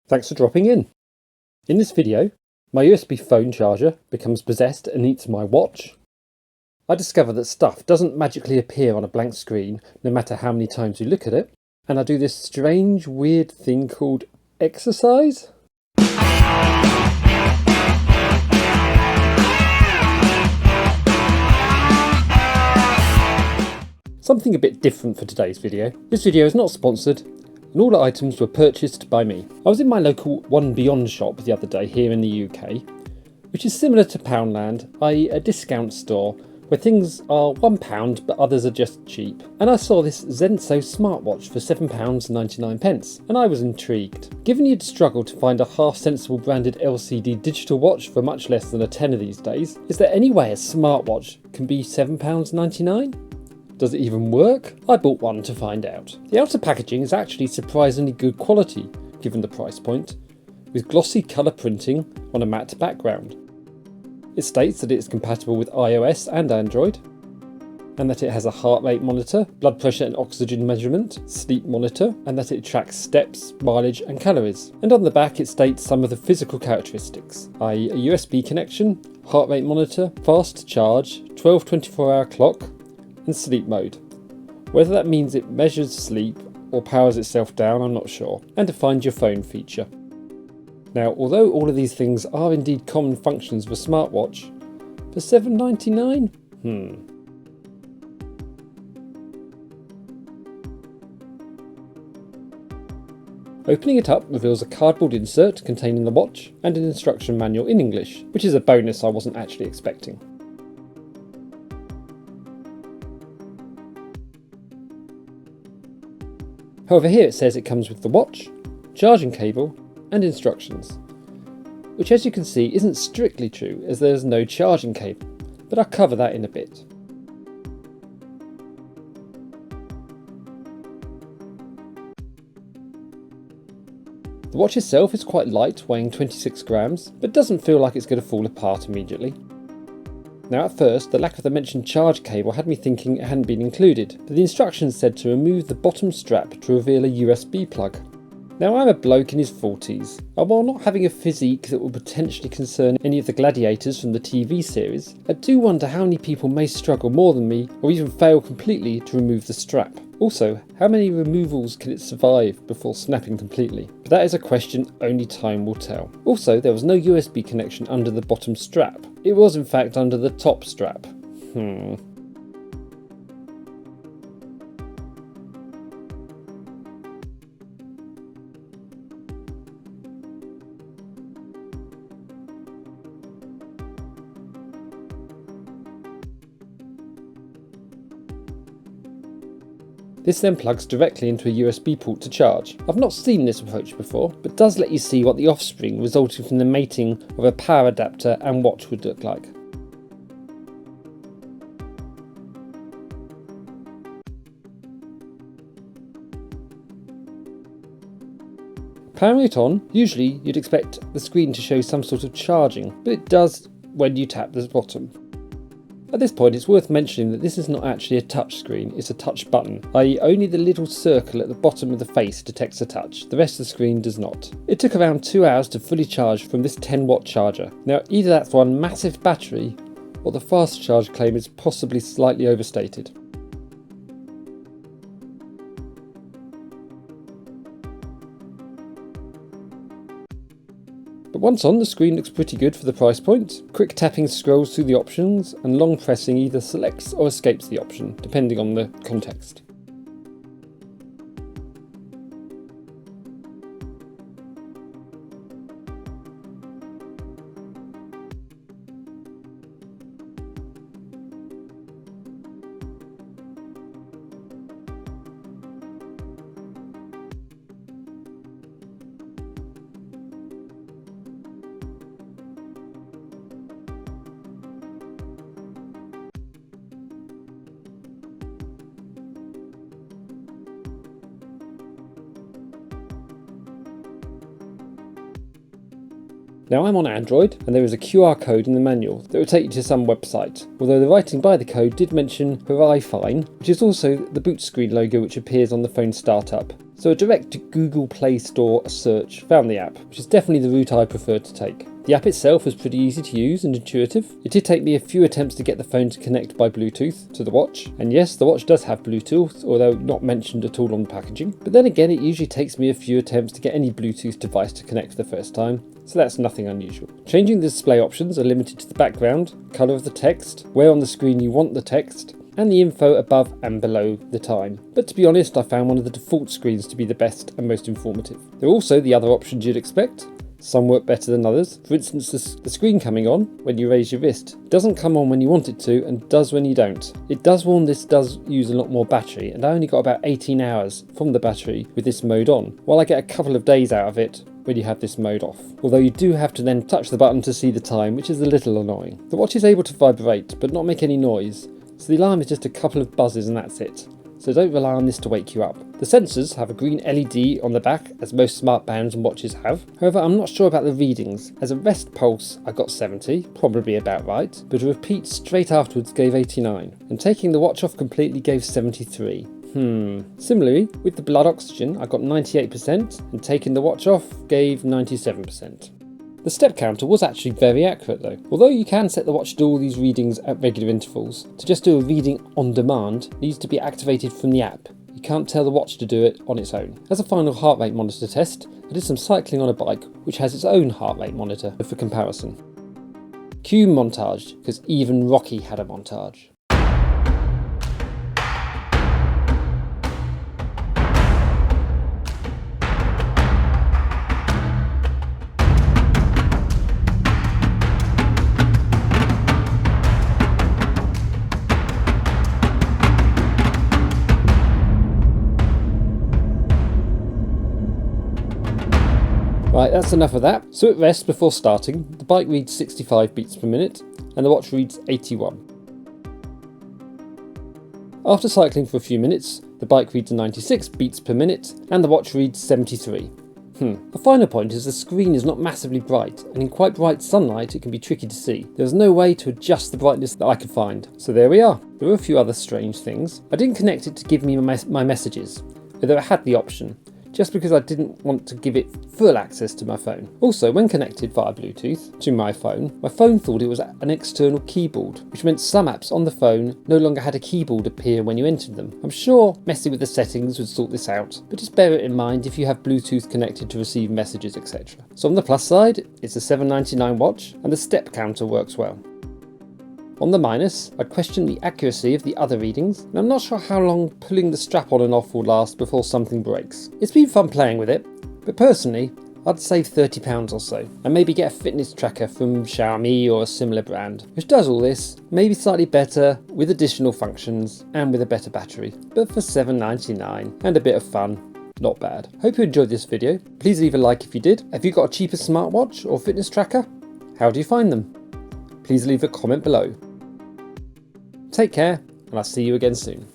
Thanks for dropping in. In this video, my USB phone charger becomes possessed and eats my watch. I discover that stuff doesn't magically appear on a blank screen no matter how many times you look at it, and I do this strange, weird thing called exercise. Something a bit different for today's video. This video is not sponsored, and all the items were purchased by me. I was in my local OneBeyond shop the other day here in the UK, which is similar to Poundland, i.e. a discount store where things are £1 but others are just cheap. And I saw this Zenso Smartwatch for £7.99, and I was intrigued. Given you'd struggle to find a half-sensible branded LCD digital watch for much less than a tenner these days, is there any way a smartwatch can be £7.99? Does it even work? I bought one to find out. The outer packaging is actually surprisingly good quality, given the price point, with glossy colour printing on a matte background. It states that it is compatible with iOS and Android, and that it has a heart rate monitor, blood pressure and oxygen measurement, sleep monitor, and that it tracks steps, mileage and calories. And on the back it states some of the physical characteristics, i.e. a USB connection, heart rate monitor, fast charge, 12 24-hour clock, and sleep mode. Whether that means it measures sleep or powers itself down, I'm not sure. And a find your phone feature. Now, although all of these things are indeed common functions of a smartwatch, for $7.99? Opening it up reveals a cardboard insert containing the watch and an instruction manual in English, which is a bonus I wasn't actually expecting. However, here it says it comes with the watch, charging cable and instructions, which as you can see isn't strictly true as there is no charging cable, but I'll cover that in a bit. The watch itself is quite light, weighing 26 grams, but doesn't feel like it's going to fall apart immediately. Now at first, the lack of the mentioned charge cable had me thinking it hadn't been included, but the instructions said to remove the bottom strap to reveal a USB plug. Now I'm a bloke in his 40s, and while not having a physique that will potentially concern any of the gladiators from the TV series, I do wonder how many people may struggle more than me, or even fail completely to remove the strap. Also, how many removals can it survive before snapping completely? But that is a question only time will tell. Also, there was no USB connection under the bottom strap. It was in fact under the top strap. This then plugs directly into a USB port to charge. I've not seen this approach before, but does let you see what the offspring resulting from the mating of a power adapter and watch would look like. Powering it on, usually you'd expect the screen to show some sort of charging, but it does when you tap the bottom. At this point it's worth mentioning that this is not actually a touch screen, it's a touch button, i.e. only the little circle at the bottom of the face detects a touch, the rest of the screen does not. It took around 2 hours to fully charge from this 10-watt charger. Now either that's one massive battery, or the fast charge claim is possibly slightly overstated. But once on, the screen looks pretty good for the price point. Quick tapping scrolls through the options, and long pressing either selects or escapes the option, depending on the context. Now I'm on Android, and there is a QR code in the manual that will take you to some website, although the writing by the code did mention Hurray Fine, which is also the boot screen logo which appears on the phone startup. So a direct to Google Play Store search found the app, which is definitely the route I prefer to take. The app itself was pretty easy to use and intuitive. It did take me a few attempts to get the phone to connect by Bluetooth to the watch. And yes, the watch does have Bluetooth, although not mentioned at all on the packaging. But then again, it usually takes me a few attempts to get any Bluetooth device to connect the first time, so that's nothing unusual. Changing the display options are limited to the background, colour of the text, where on the screen you want the text, and the info above and below the time. But to be honest, I found one of the default screens to be the best and most informative. There are also the other options you'd expect. Some work better than others. For instance, the screen coming on when you raise your wrist doesn't come on when you want it to and does when you don't. It does warn this does use a lot more battery, and I only got about 18 hours from the battery with this mode on, while I get a couple of days out of it when you have this mode off. Although you do have to then touch the button to see the time, which is a little annoying. The watch is able to vibrate but not make any noise, so the alarm is just a couple of buzzes and that's it. So don't rely on this to wake you up. The sensors have a green LED on the back, as most smart bands and watches have. However, I'm not sure about the readings. As a rest pulse, I got 70, probably about right, but a repeat straight afterwards gave 89, and taking the watch off completely gave 73. Similarly, with the blood oxygen, I got 98%, and taking the watch off gave 97%. The step counter was actually very accurate though. Although you can set the watch to do all these readings at regular intervals, to just do a reading on demand needs to be activated from the app. You can't tell the watch to do it on its own. As a final heart rate monitor test, I did some cycling on a bike which has its own heart rate monitor for comparison. Cue montage, because even Rocky had a montage. Right, that's enough of that. So at rest before starting, the bike reads 65 beats per minute and the watch reads 81. After cycling for a few minutes, the bike reads 96 beats per minute and the watch reads 73. A final point is the screen is not massively bright, and in quite bright sunlight it can be tricky to see. There's no way to adjust the brightness that I could find. So there we are. There were a few other strange things. I didn't connect it to give me my messages, although I had the option, just because I didn't want to give it full access to my phone. Also, when connected via Bluetooth to my phone thought it was an external keyboard, which meant some apps on the phone no longer had a keyboard appear when you entered them. I'm sure messing with the settings would sort this out, but just bear it in mind if you have Bluetooth connected to receive messages, etc. So on the plus side, it's a $7.99 watch and the step counter works well. On the minus, I'd question the accuracy of the other readings, and I'm not sure how long pulling the strap on and off will last before something breaks. It's been fun playing with it, but personally, I'd save £30 or so, and maybe get a fitness tracker from Xiaomi or a similar brand, which does all this, maybe slightly better, with additional functions, and with a better battery. But for $7.99 and a bit of fun, not bad. Hope you enjoyed this video. Please leave a like if you did. Have you got a cheaper smartwatch or fitness tracker? How do you find them? Please leave a comment below. Take care, and I'll see you again soon.